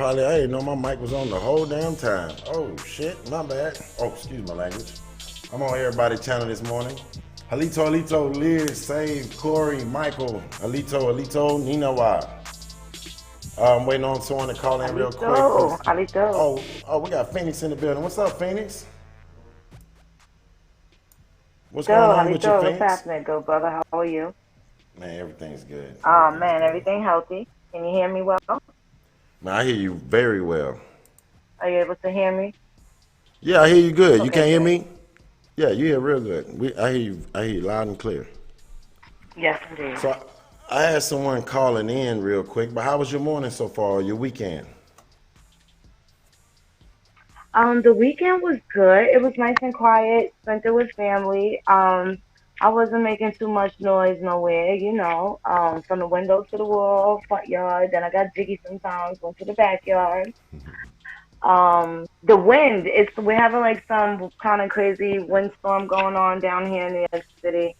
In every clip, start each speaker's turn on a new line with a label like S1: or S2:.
S1: probably, I didn't know my mic was on the whole damn time. Oh, shit, my bad. Oh, excuse my language. I'm on everybody's channel this morning. Alito, Liz, Save, Corey, Michael, Alito, Nina Wa. I'm waiting on someone to call in real quick.
S2: Alito.
S1: We got Phoenix in the building. What's up, Phoenix? What's going on with you,
S2: What's
S1: Phoenix?
S2: happening, good brother? How are you?
S1: Man, everything's good.
S2: Oh, man, everything healthy. Can you hear me well?
S1: Man, I hear you very well.
S2: Are you able to hear me?
S1: Yeah, I hear you good. You
S2: Okay,
S1: can't hear
S2: good.
S1: me? Yeah, you hear real good. I hear you loud and clear.
S2: Yes, indeed.
S1: So I had someone calling in real quick, but how was your morning so far, or your weekend?
S2: The weekend was good. It was nice and quiet. Spent it with family. I wasn't making too much noise nowhere, from the window to the wall, front yard. Then I got jiggy sometimes, went to the backyard. The wind, we're having like some kind of crazy windstorm going on down here in New York City.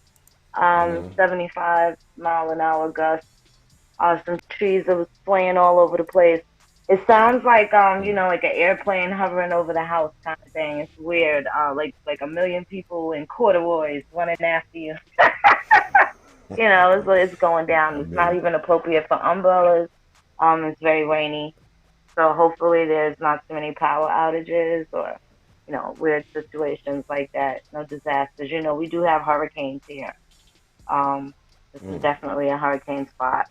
S2: 75 mile an hour gusts. Some trees that was swaying all over the place. It sounds like like an airplane hovering over the house kind of thing. It's weird. Like a million people in corduroys running after you. It's going down. It's not even appropriate for umbrellas. It's very rainy. So hopefully there's not too many power outages or, weird situations like that. No disasters. We do have hurricanes here. This is definitely a hurricane spot.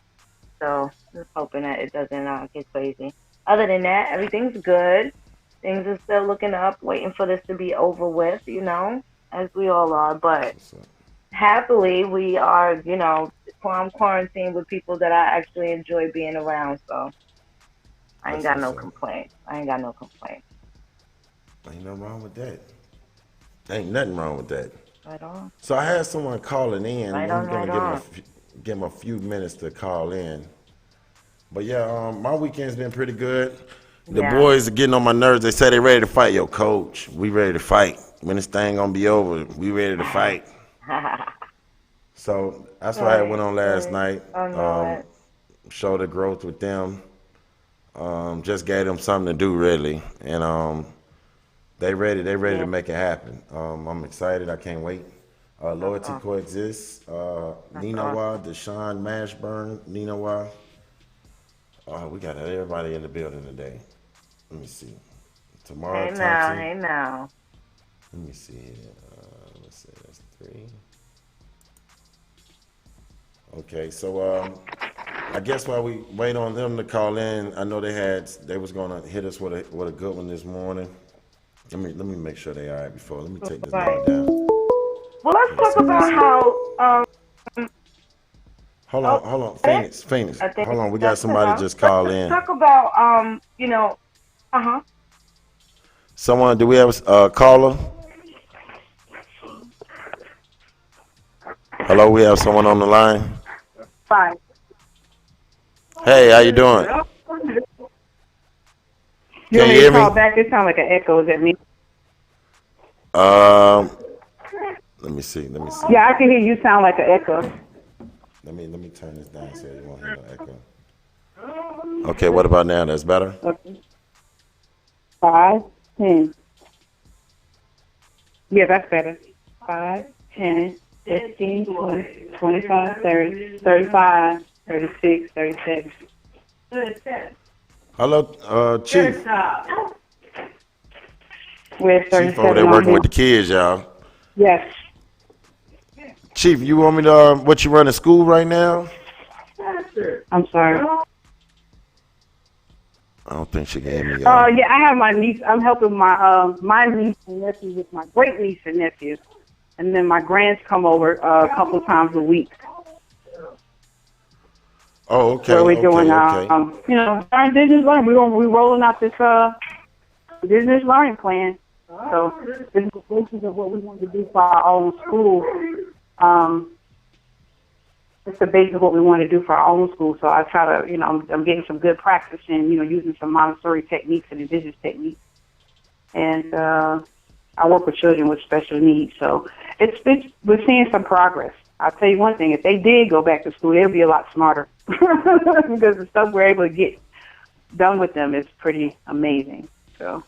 S2: So I'm just hoping that it doesn't get crazy. Other than that, everything's good. Things are still looking up, waiting for this to be over with, as we all are. But happily, we are, quarantined with people that I actually enjoy being around. So I ain't got no complaints.
S1: Ain't nothing wrong with that. Ain't nothing wrong with that.
S2: Right on.
S1: So I had someone calling in.
S2: Right
S1: I'm
S2: on,
S1: going to give him a few minutes to call in. But yeah, my weekend's been pretty good. The boys are getting on my nerves. They say they ready to fight. Yo, coach, we ready to fight. When this thing gonna be over, we ready to fight. So that's why I went on last night. Showed the growth with them. Just gave them something to do really, and they ready to make it happen. I'm excited. I can't wait. Loyalty coexists. Nina Wa, Deshaun Mashburn, Nina Wa. We got everybody in the building today. Let me see. Tomorrow,
S2: hey now.
S1: Let me see here. Let's see, that's 3. Okay, so I guess while we wait on them to call in, I know they was gonna hit us with a good one this morning. Let me make sure they all right before. Let me take this number down.
S2: Well, let's talk about how.
S1: Hold on, Phoenix. Hold on, we got somebody just call in.
S2: Let's talk about
S1: Someone, do we have a caller? Hello, we have someone on the line.
S2: Fine.
S1: Hey, how you doing?
S2: Can you hear me? Call back? It sounds like an echo. Is that me?
S1: Let me see.
S2: Yeah, I can hear you. Sound like an echo.
S1: Let me turn this down so you won't hear no echo. Okay, what about now? That's better?
S2: Okay. 5, 10. Yeah, that's better. 5, 10, 15, 20, 25, 30, 35, 36, 37.
S1: Hello, Chief.
S2: We're
S1: Chief over there working with the kids, y'all.
S2: Yes.
S1: Chief, you want me to, what you running school right now?
S2: I'm sorry.
S1: I don't think she gave me.
S2: Yeah, I have my niece. I'm helping my niece and nephew with my great niece and nephew, and then my grands come over a couple times a week.
S1: Oh, okay.
S2: Where we're doing, during business learning. We're rolling out this business learning plan. So this is the basis of what we want to do for our own school. It's the basis of what we want to do for our own school. So I try to, I'm getting some good practice in, using some Montessori techniques and indigenous techniques. And I work with children with special needs. So we're seeing some progress. I'll tell you one thing, if they did go back to school, they'd be a lot smarter because the stuff we're able to get
S3: done with them is pretty amazing. So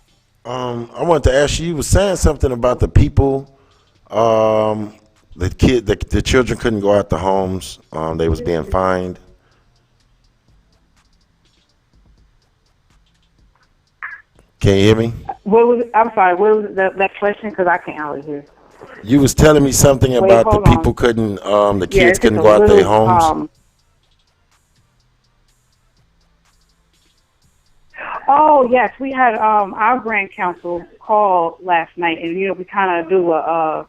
S1: I wanted to ask you. You were saying something about the people. Um, the children couldn't go out the homes. They was being fined. Can you hear me?
S3: what was I'm sorry, what was that question? Because I can't really hear.
S1: You was telling me something
S3: Wait,
S1: about the
S3: hold on.
S1: people couldn't. The
S3: Yeah,
S1: kids
S3: it's just
S1: couldn't
S3: a
S1: go out their
S3: little.
S1: homes.
S3: Oh yes, we had our grand council call last night, and we kind of do a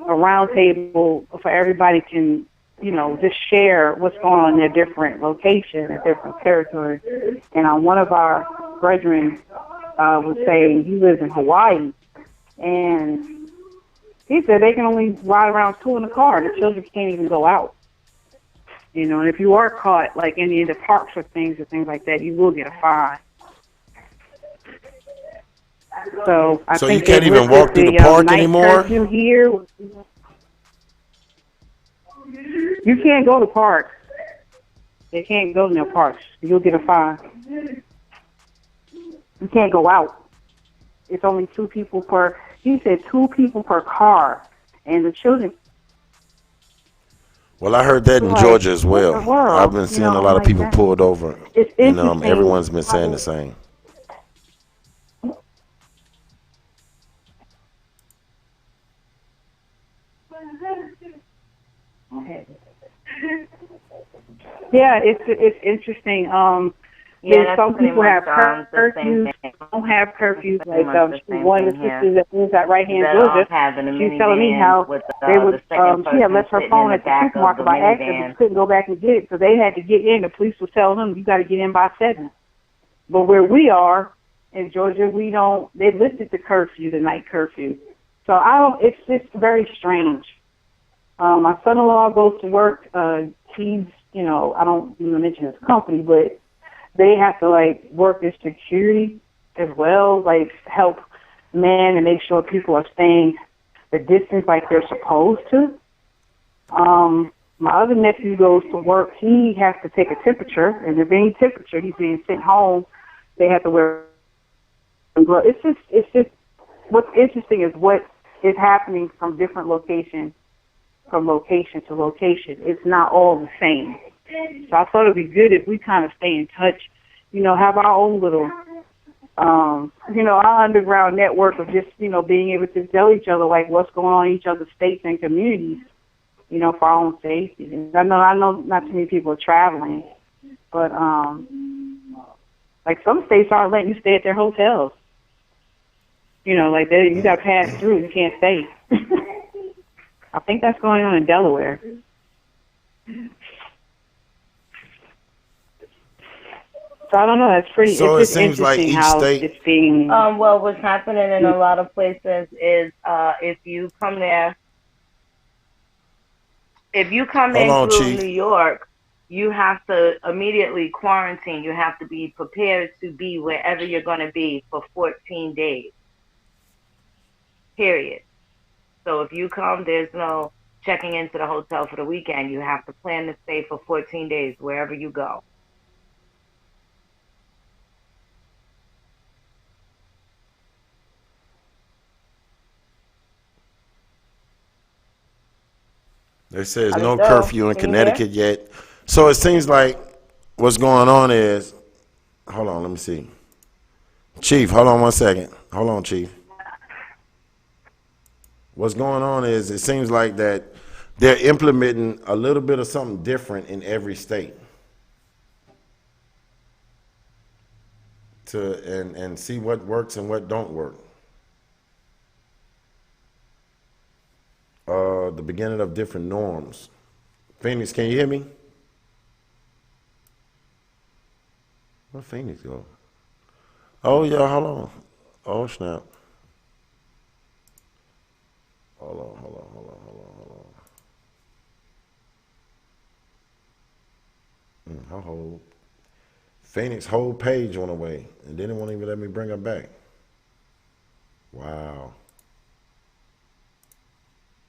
S3: round table for everybody can just share what's going on in their different locations and different territories. And one of our brethren was saying he lives in Hawaii, and he said they can only ride around two in the car. The children can't even go out. And if you are caught like any of the parks or things like that, you will get a fine. So I
S1: So you
S3: think they
S1: can't even
S3: lifted
S1: walk through the
S3: the
S1: park
S3: night
S1: anymore.
S3: curfew here. You can't go to parks. They can't go to no parks. You'll get a fine. You can't go out. It's only two people per. He said two people per car, and the children
S1: Well, I heard that
S3: were
S1: in
S3: like,
S1: Georgia as
S3: "What
S1: well.
S3: the
S1: I've
S3: world?"
S1: been seeing a
S3: I'm
S1: lot of
S3: like
S1: people
S3: that.
S1: pulled over,
S3: It's
S1: and
S3: interesting.
S1: everyone's been saying the same.
S3: Yeah, it's interesting.
S2: Yeah,
S3: There's
S2: that's
S3: some
S2: pretty
S3: people
S2: much
S3: have
S2: the same
S3: curfews,
S2: thing.
S3: don't have
S2: That's
S3: curfews.
S2: pretty
S3: Like
S2: much the same
S3: one of
S2: thing
S3: the
S2: here.
S3: sisters that lives out right here in
S2: Instead
S3: Georgia,
S2: of having a
S3: she's telling me
S2: minivan
S3: how
S2: with
S3: they was
S2: the second
S3: she had
S2: person
S3: left her
S2: sitting in
S3: phone
S2: the
S3: at the
S2: back of the
S3: supermarket by accident, but she
S2: minivan.
S3: couldn't go back and get it, so they had to get in. The police was telling them you got to get in by 7. But where we are in Georgia, we don't. They lifted the curfew, the night curfew. So I don't. It's just very strange. My son-in-law goes to work. He's, I don't even mention his company, but they have to like work as security as well, like help man and make sure people are staying the distance like they're supposed to. My other nephew goes to work. He has to take a temperature, and if any temperature, he's being sent home. They have to wear gloves. It's just what's interesting is what is happening from different locations, from location to location. It's not all the same. So I thought it'd be good if we kind of stay in touch, have our own little, our underground network of just, being able to tell each other like what's going on in each other's states and communities, for our own safety. And I know not too many people are traveling, but like some states aren't letting you stay at their hotels. Like you got to pass through, you can't stay. I think that's going on in Delaware. So I don't know. It's
S1: So it
S3: just
S1: seems like
S3: interesting
S1: each
S3: how
S1: state.
S3: it's being.
S2: Well, what's happening in a lot of places is if you come
S1: Hold
S2: in
S1: on,
S2: through New
S1: Chief.
S2: York, you have to immediately quarantine. You have to be prepared to be wherever you're going to be for 14 days, period. So if you come, there's no checking into the hotel for the weekend. You have to plan to stay for 14 days wherever you go.
S1: They say there's no
S2: Hello?
S1: curfew in
S2: Can you hear?
S1: Connecticut yet. So it seems like what's going on is. Hold on, let me see. Chief, hold on 1 second. Hold on, Chief. What's going on is it seems like that they're implementing a little bit of something different in every state and see what works and what don't work. The beginning of different norms. Phoenix, can you hear me? Where Phoenix go? Oh yeah, hold on. Oh snap. Hold on. Her whole Phoenix whole page went away, and then it won't even let me bring her back. Wow.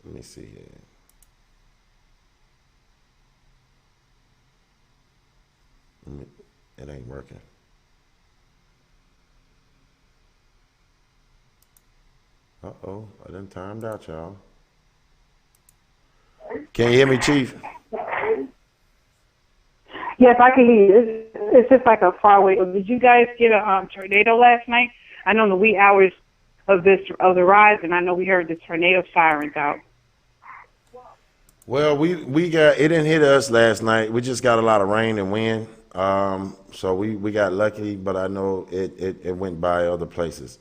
S1: Let me see here. It ain't working. Uh-oh, I done timed out, y'all. Can you hear me, Chief?
S3: Yes, I can hear you. It's just like a far away. Did you guys get a tornado last night? I know in the wee hours of the rise, and I know we heard the tornado sirens out.
S1: Well, we got it didn't hit us last night. We just got a lot of rain and wind. So we got lucky, but I know it went by other places.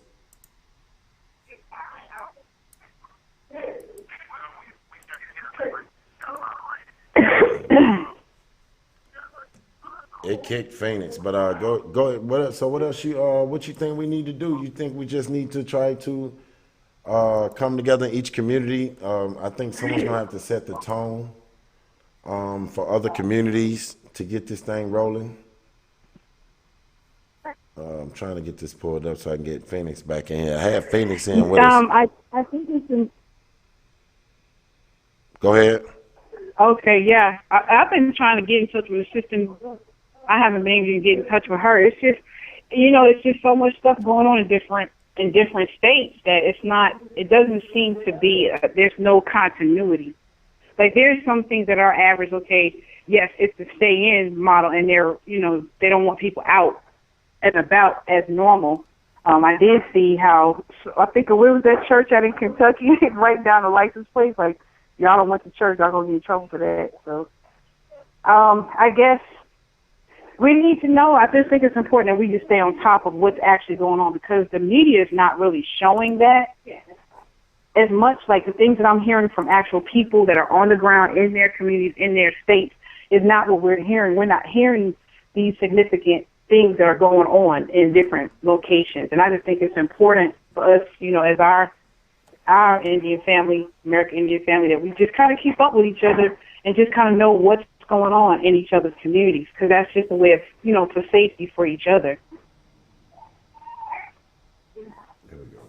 S1: It kicked Phoenix, but go what else what you think we need to do? You think we just need to try to come together in each community? I think someone's gonna have to set the tone for other communities to get this thing rolling. I'm trying to get this pulled up so I can get Phoenix back in here. I have Phoenix in with us.
S3: I think it's
S1: Go ahead.
S3: okay. Yeah, I've been trying to get in touch with the system. I haven't been able to get in touch with her. It's just, it's just so much stuff going on in different states that it's not. It doesn't seem to be. There's no continuity. Like there's some things that are average. Okay, yes, it's the stay in model, and they don't want people out and about as normal. I did see how I think where was that church out in Kentucky? Right down the license plate, like y'all don't went to church, y'all gonna get in trouble for that. So I guess we need to know. I just think it's important that we just stay on top of what's actually going on because the media is not really showing that as much. Like the things that I'm hearing from actual people that are on the ground in their communities, in their states, is not what we're hearing. We're not hearing these significant things that are going on in different locations. And I just think it's important for us, as our Indian family, American Indian family, that we just kind of keep up with each other and just kind of know what's going on in each other's communities because that's just a way of, for safety for each other.
S1: There we go.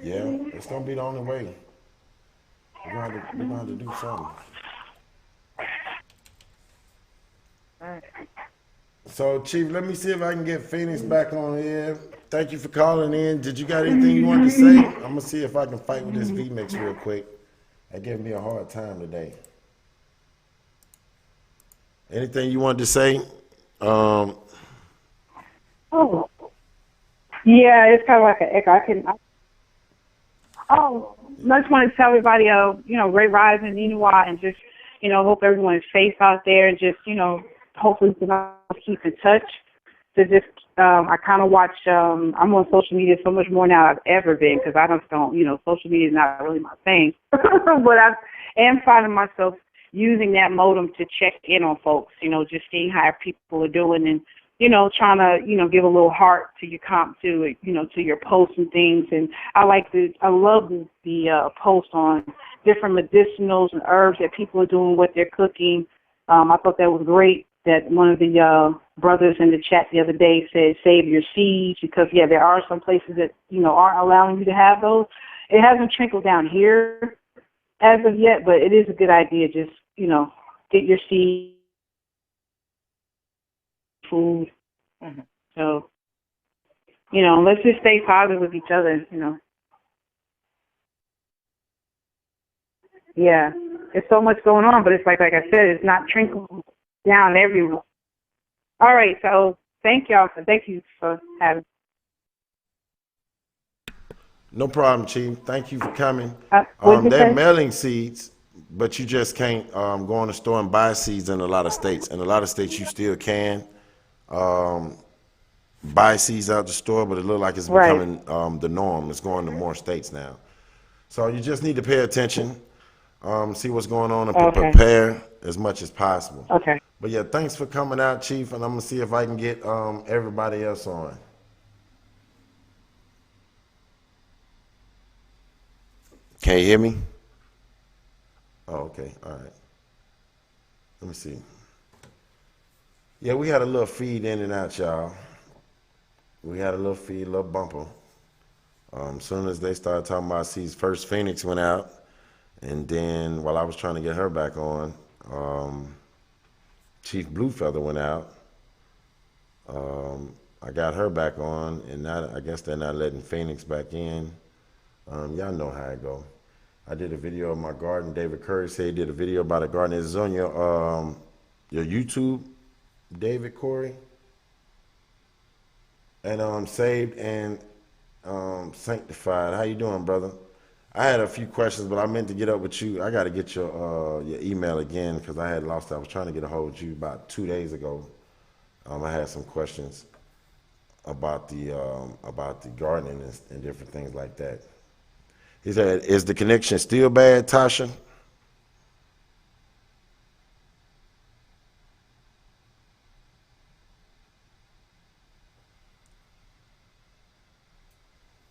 S1: Yeah, it's gonna be the only way. We're gonna have to do something. So, Chief, let me see if I can get Phoenix back on here. Thank you for calling in. Did you got anything you wanted to say? I'm gonna see if I can fight with this V mix real quick. That gave me a hard time today. Anything you wanted to say?
S3: Oh, yeah, it's kind of like an echo. I just want to tell everybody, Ray Rise and Inuwa, and just, hope everyone is safe out there, and just, hopefully we can all keep in touch. To just, I kind of watch. I'm on social media so much more now than I've ever been because I just don't, social media is not really my thing, but I am finding myself using that modem to check in on folks. Just seeing how people are doing and trying to, give a little heart to your to your posts and things. And I love the post on different medicinals and herbs that people are doing, what they're cooking. I thought that was great that one of the brothers in the chat the other day said, save your seeds because, yeah, there are some places that, aren't allowing you to have those. It hasn't trickled down here as of yet, but it is a good idea. Just, get your seed food. Mm-hmm. So, let's just stay positive with each other. Yeah, there's so much going on, but it's like I said, it's not trickling down everywhere. All right, so thank you for having.
S1: No problem, Chief. Thank you for coming.
S3: What did you
S1: They're
S3: say?
S1: mailing seeds, but you just can't go in the store and buy seeds in a lot of states. In a lot of states, you still can buy seeds out the store, but it looks like it's
S3: Right.
S1: becoming the norm. It's going to more states now. So you just need to pay attention, see what's going on, and
S3: Okay.
S1: prepare as much as possible.
S3: Okay.
S1: But yeah, thanks for coming out, Chief, and I'm gonna see if I can get everybody else on. Can you hear me? Oh, okay. All right. Let me see. Yeah, we had a little feed in and out, y'all. We had a little feed, a little bumper. Soon as they started talking about seeds, first Phoenix went out, and then while I was trying to get her back on, Chief Bluefeather went out. I got her back on, and now I guess they're not letting Phoenix back in. Y'all know how it go. I did a video of my garden. David Curry said he did a video about a garden. It's on your YouTube, David Corey, and saved and sanctified. How you doing, brother? I had a few questions, but I meant to get up with you. I got to get your email again because I had lost it. I was trying to get a hold of you about 2 days ago. I had some questions about the gardening and different things like that. He said, "Is the connection still bad, Tasha?"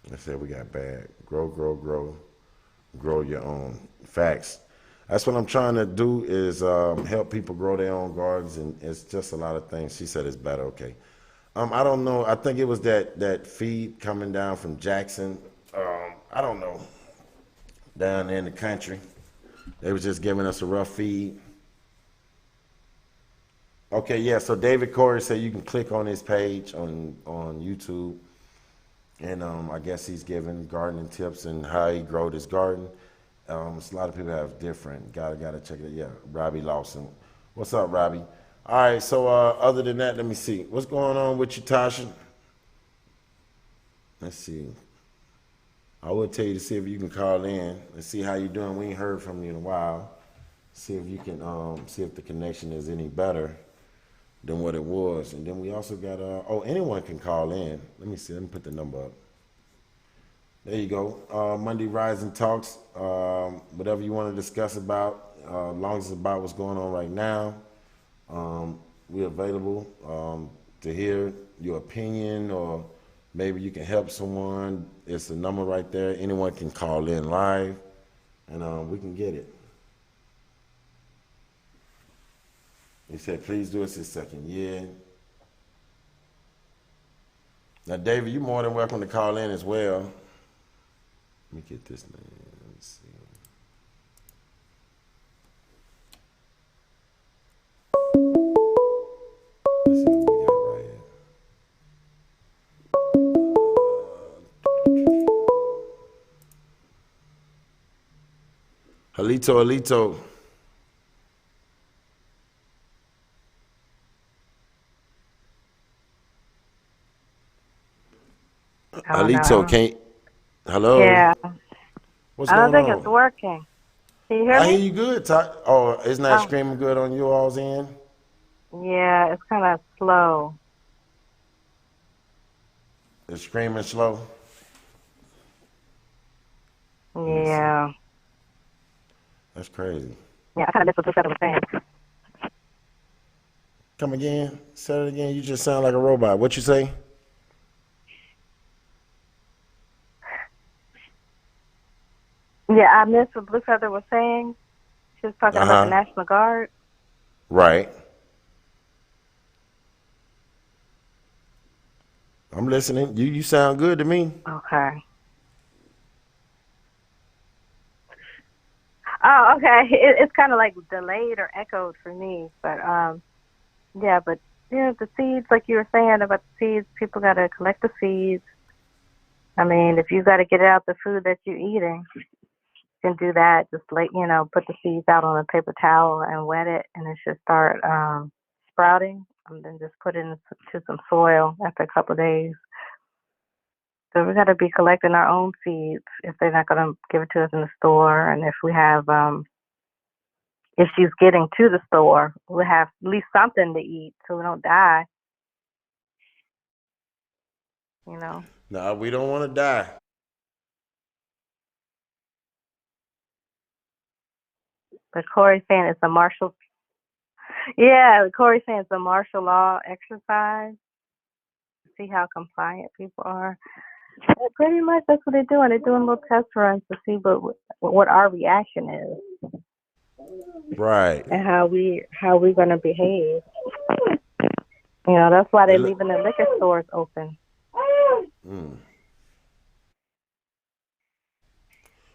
S1: I said, "We got bad. Grow, grow, grow, grow your own." Facts. That's what I'm trying to do is help people grow their own gardens, and it's just a lot of things. She said it's better. Okay. I don't know. I think it was that feed coming down from Jackson. I don't know. Down there in the country, they was just giving us a rough feed. Okay, yeah. So David Corey said you can click on his page on YouTube, and I guess he's giving gardening tips and how he growed his garden. A lot of people have different. Gotta check it. Yeah, Robbie Lawson. What's up, Robbie? All right. So other than that, let me see what's going on with you, Tasha. Let's see. I would tell you to see if you can call in and see how you doing. We ain't heard from you in a while. See if you can see if the connection is any better than what it was. And then we also got anyone can call in. Let me see. Let me put the number up. There you go. Monday Rising Talks. Whatever you want to discuss about, as long as it's about what's going on right now, we're available to hear your opinion, or maybe you can help someone. It's a number right there. Anyone can call in live, and we can get it. He said, please do us his second year. Now, David, you're more than welcome to call in as well. Let me get this name. Let me see. Let's see what we got right here. Halito.
S4: Oh no, I
S1: Alito,
S4: don't.
S1: can't. Hello?
S4: Yeah,
S1: What's
S4: I don't
S1: going
S4: think it's
S1: on?
S4: working. Can you hear
S1: I
S4: me?
S1: hear you good, Todd. Oh, isn't that
S4: Oh,
S1: screaming good on you all's end?
S4: yeah, it's kind of slow.
S1: It's screaming slow. Let me see.
S4: Yeah,
S1: That's crazy.
S4: yeah, I kind of missed what you said. Was saying.
S1: Come again? Say it again. You just sound like a robot. What you say?
S4: Yeah, I missed what Blue Feather was saying. She was talking
S1: Uh
S4: about the
S1: huh.
S4: National Guard.
S1: Right. I'm listening. You sound good to me.
S4: Okay. Oh, okay. It's kind of like delayed or echoed for me, but yeah, but the seeds, like you were saying about the seeds, people got to collect the seeds. I mean, if you got to get out the food that you're eating, can do that. Just put the seeds out on a paper towel and wet it, and it should start sprouting. And then just put it into some soil after a couple of days. So we got to be collecting our own seeds if they're not going to give it to us in the store, and if we have issues getting to the store, we have at least something to eat so we don't die. You know.
S1: No, we don't want to die.
S4: But Corey's saying it's a martial. Yeah, Corey's saying it's a martial law exercise. See how compliant people are. Pretty much that's what they're doing. They're doing little test runs to see what our reaction is
S1: Right.
S4: and how we gonna behave. That's why
S1: It
S4: they're
S1: look.
S4: leaving the liquor stores open.
S1: Mm.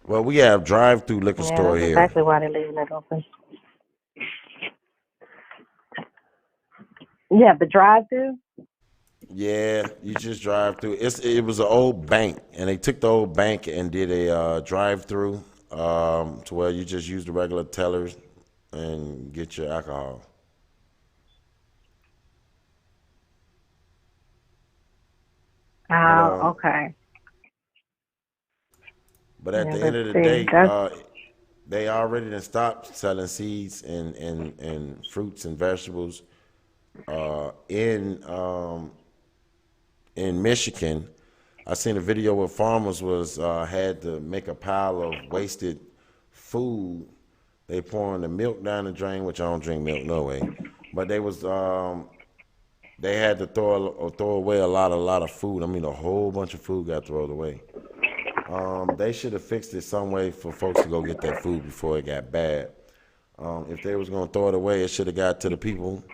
S1: Well, we have drive-through liquor
S4: Yeah,
S1: store
S4: that's
S1: here.
S4: exactly why they're leaving it open. Yeah, the drive-through.
S1: Yeah, you just drive through. It was an old bank, and they took the old bank and did a drive through to where you just use the regular tellers and get your alcohol. But
S4: Oh,
S1: um,
S4: okay.
S1: but at
S4: Yeah,
S1: the end
S4: but
S1: of the
S4: see,
S1: day,
S4: that's
S1: they already done stopped selling seeds and fruits and vegetables in Michigan. I seen a video where farmers was had to make a pile of wasted food. They pouring the milk down the drain, which I don't drink milk no way. But they had to throw away a lot of food. I mean, a whole bunch of food got thrown away. They should have fixed it some way for folks to go get that food before it got bad. If they was gonna throw it away, it should have got to the people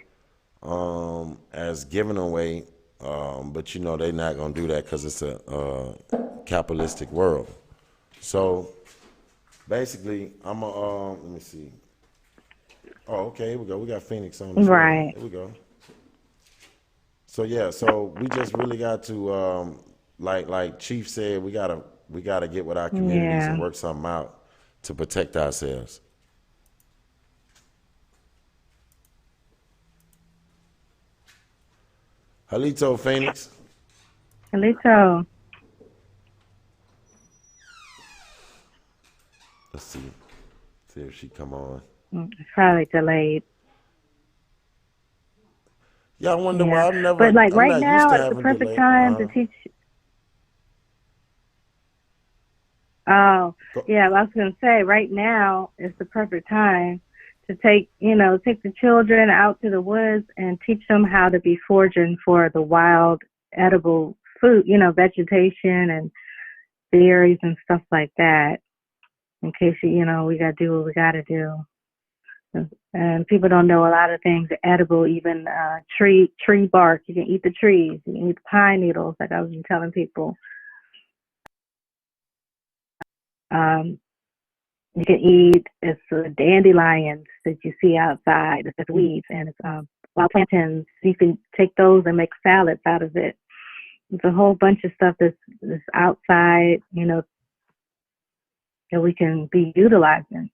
S1: as giving away. But you know they're not gonna do that because it's a capitalistic world. So basically, I'm a let me see. Oh, okay, here we go. We got Phoenix on as well.
S4: right.
S1: Here we go. So yeah, so we just really got to like Chief said, we gotta get with our communities and
S4: Yeah.
S1: work something out to protect ourselves. Halito Phoenix.
S4: Alito,
S1: Let's see if she come on.
S4: it's probably delayed.
S1: Yeah, I wonder
S4: Yeah.
S1: why I'm
S4: But
S1: never
S4: like
S1: I'm
S4: right
S1: not used
S4: now,
S1: to
S4: it's the
S1: having
S4: perfect
S1: delay.
S4: time to teach. Oh,
S1: Go,
S4: yeah, I was going to say right now is the perfect time to take the children out to the woods and teach them how to be foraging for the wild edible food, vegetation and berries and stuff like that. In case we got to do what we got to do. And people don't know a lot of things are edible, even tree bark. You can eat the trees. You can eat the pine needles, like I was telling people. Um, You can eat it's dandelions that you see outside. It's just weeds and it's wild plantains. You can take those and make salads out of it. It's a whole bunch of stuff that's outside, that we can be utilizing.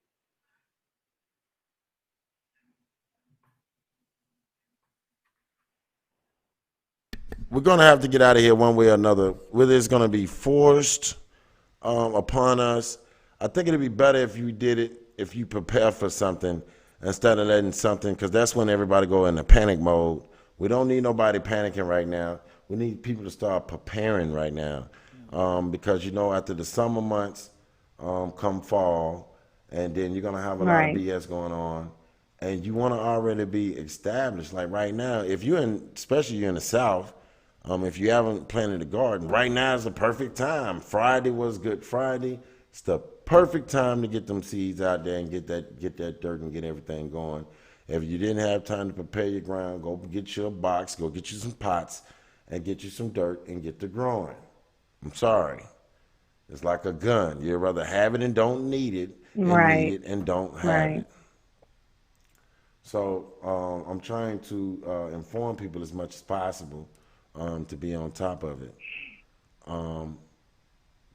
S1: we're gonna have to get out of here one way or another. Whether it's gonna be forced upon us, I think it'd be better if you did it if you prepare for something instead of letting something because that's when everybody go into panic mode. We don't need nobody panicking right now. We need people to start preparing right now because after the summer months come fall, and then you're gonna have a lot of
S4: Right.
S1: BS going on, and you want to already be established. Like right now, if you're in, especially you're in the South, if you haven't planted a garden, right now is the perfect time. Friday was Good Friday. It's the perfect time to get them seeds out there and get that dirt and get everything going. If you didn't have time to prepare your ground, go get you a box, go get you some pots, and get you some dirt and get to growing. I'm sorry. It's like a gun. You'd rather have it and don't need it, and need
S4: Right.
S1: it and don't have
S4: Right.
S1: it. So I'm trying to inform people as much as possible to be on top of it. Um,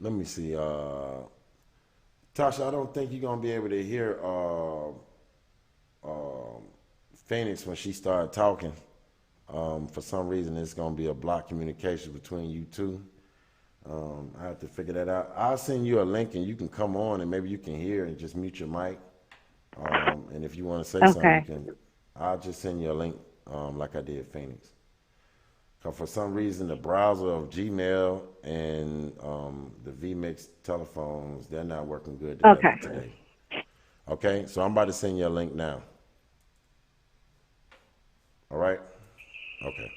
S1: Let me see. Tasha, I don't think you're gonna be able to hear Phoenix when she started talking. For some reason, it's gonna be a block communication between you two. I have to figure that out. I'll send you a link and you can come on and maybe you can hear and just mute your mic. And if you want to say something, you
S4: Okay.
S1: can. I'll just send you a link like I did Phoenix. Cause for some reason the browser of Gmail and the vMix telephones they're not working good together
S4: Okay.
S1: today. Okay, so I'm about to send you a link now. All right. Okay.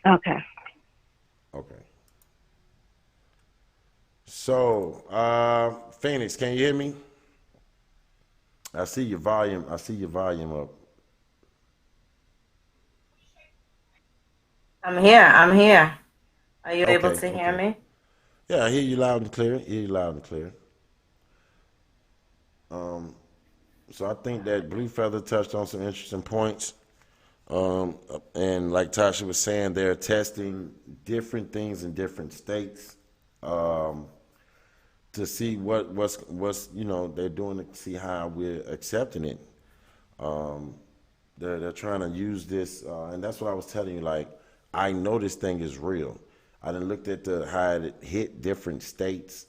S4: Okay.
S1: Okay. So Phoenix, can you hear me? I see your volume. I see your volume up.
S5: I'm here. I'm here. Are you able
S1: Okay.
S5: to hear
S1: Okay.
S5: me?
S1: Yeah, I hear you loud and clear. Hear you loud and clear. So I think that Blue Feather touched on some interesting points. And like Tasha was saying, they're testing different things in different states um, to see what's they're doing to see how we're accepting it. Um, they're trying to use this, and that's what I was telling you. Like, I know this thing is real. I done looked at how it hit different states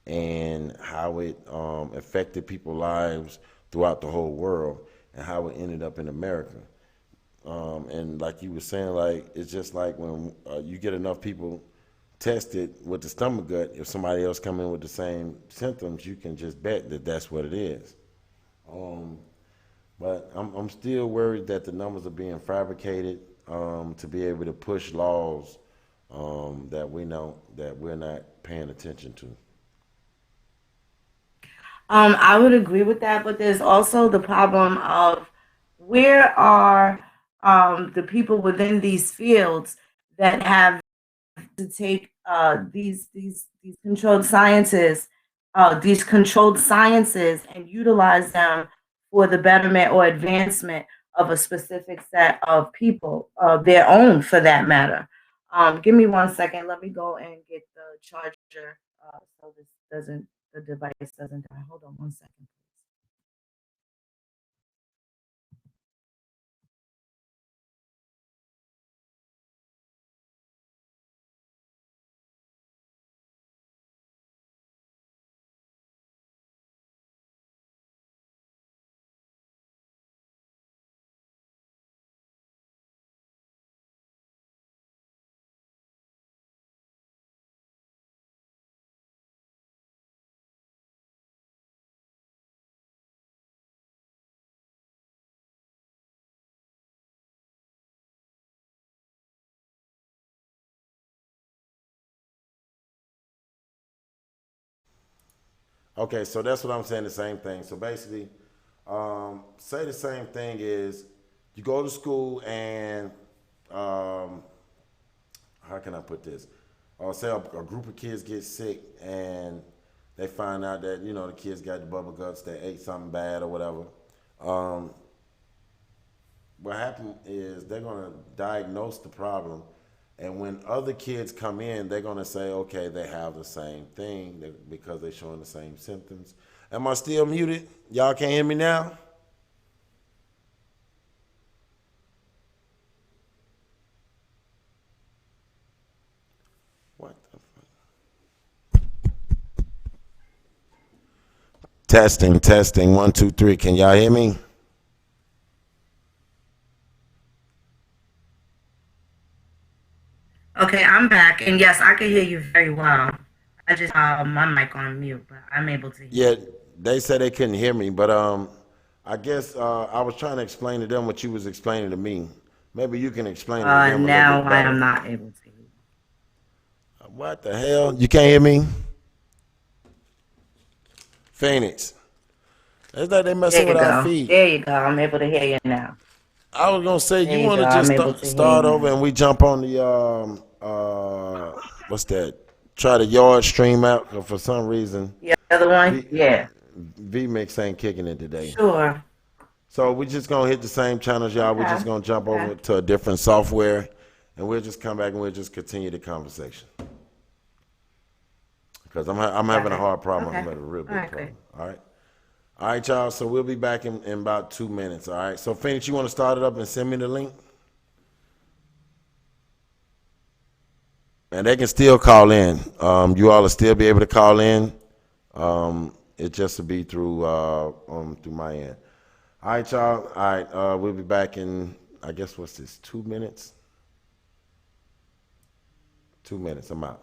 S1: and how it affected people's lives throughout the whole world and how it ended up in America. And like you were saying, like it's just like when you get enough people tested with the stomach gut, if somebody else come in with the same symptoms, you can just bet that that's what it is. Um, but I'm still worried that the numbers are being fabricated to be able to push laws that we know that we're not paying attention to.
S5: I would agree with that, but there's also the problem of where are the people within these fields that have to take these controlled sciences, and utilize them for the betterment or advancement of a specific set of people, their own for that matter. Give me 1 second. Let me go and get the charger so the device doesn't die. Hold on 1 second.
S1: Okay, so that's what I'm saying. The same thing. So basically, say the same thing is you go to school and um, how can I put this? Say a group of kids get sick and they find out that the kids got the bubble guts, they ate something bad or whatever. Um, what happened is they're gonna diagnose the problem, and when other kids come in, they're gonna say, okay, they have the same thing because they're showing the same symptoms. Am I still muted? Y'all can't hear me now? What the fuck? Testing, testing, 1, 2, 3. Can y'all hear me?
S5: Okay, I'm back, and yes, I can hear you very well. I just my mic on mute, but I'm able to hear
S1: Yeah,
S5: you.
S1: they said they couldn't hear me, but I guess I was trying to explain to them what you was explaining to me. Maybe you can explain it to them a little
S5: Now
S1: bit
S5: I am
S1: better.
S5: not able to hear you.
S1: What the hell? You can't hear me? Phoenix. It's like they
S5: There
S1: messing
S5: you
S1: with our
S5: go.
S1: feet.
S5: There you go. I'm able to hear you now.
S1: I was gonna say
S5: There
S1: you
S5: you
S1: want
S5: go.
S1: to just
S5: I'm able to hear you
S1: start over
S5: now.
S1: and we jump on the what's that? Try the yard stream out. 'Cause for some reason,
S5: The other one?
S1: V
S5: Yeah.
S1: VMix ain't kicking it today.
S5: Sure.
S1: So we just gonna hit the same channels, y'all. We're
S5: Okay.
S1: just gonna jump
S5: Okay.
S1: over to a different software, and we'll just come back and we'll just continue the conversation. Because I'm having
S5: Got
S1: a
S5: it.
S1: hard problem. I'm
S5: Okay.
S1: having a real
S5: All
S1: big
S5: right, good.
S1: problem. All right, y'all. So we'll be back in about 2 minutes. All right. So Phoenix, you want to start it up and send me the link? And they can still call in. You all will still be able to call in. It just will be through my end. All right, y'all. All right, we'll be back in, I guess, what's this, 2 minutes? 2 minutes. I'm out.